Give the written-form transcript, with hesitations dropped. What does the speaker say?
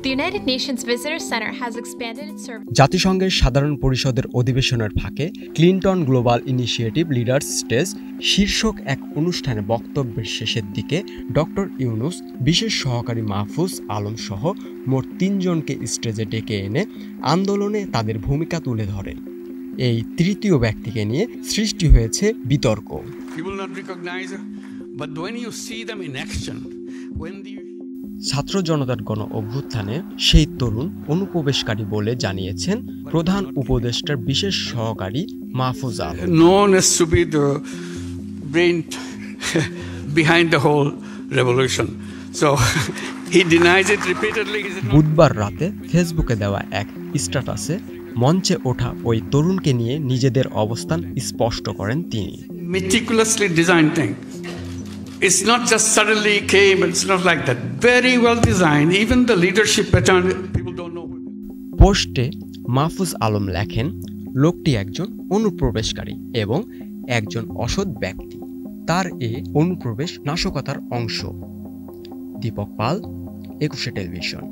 The United Nations Visitor Center has expanded its service. জাতিসংঘের সাধারণ পরিষদের অধিবেশনের ফাঁকে Clinton global initiative leaders stage শীর্ষক এক অনুষ্ঠানে বক্তব্যের শেষের দিকে ডক্টর ইউনূস বিশেষ সহকারী মাহফুজ আলম সহ মোট 3 জনকে স্টেজে ডেকে এনে আন্দোলনে তাদের ভূমিকা তুলে ধরেন। এই তৃতীয় ব্যক্তিকে নিয়ে সৃষ্টি হয়েছে বিতর্ক। ছাত্র জনতার গণ অভ্যুত্থানে সেই তরুণ অনুপ্রবেশকারী বলে জানিয়েছেন প্রধান উপদেষ্টার বিশেষ সহকারী মাহফুজ আলম। বুধবার রাতে ফেসবুকে দেওয়া এক স্ট্যাটাসে মঞ্চে ওঠা ওই তরুণকে নিয়ে নিজেদের অবস্থান স্পষ্ট করেন তিনি। It's not just suddenly came, it's not like that. Very well designed, even the leadership pattern, people don't know. পোস্টে মাহফুজ আলম লেখেন, লোকটি একজন অনুপ্রবেশকারী এবং একজন অসৎ ব্যক্তি। তার এ অনুপ্রবেশ নাশকতার অংশ। দীপক পাল, 21 টেলিভিশন।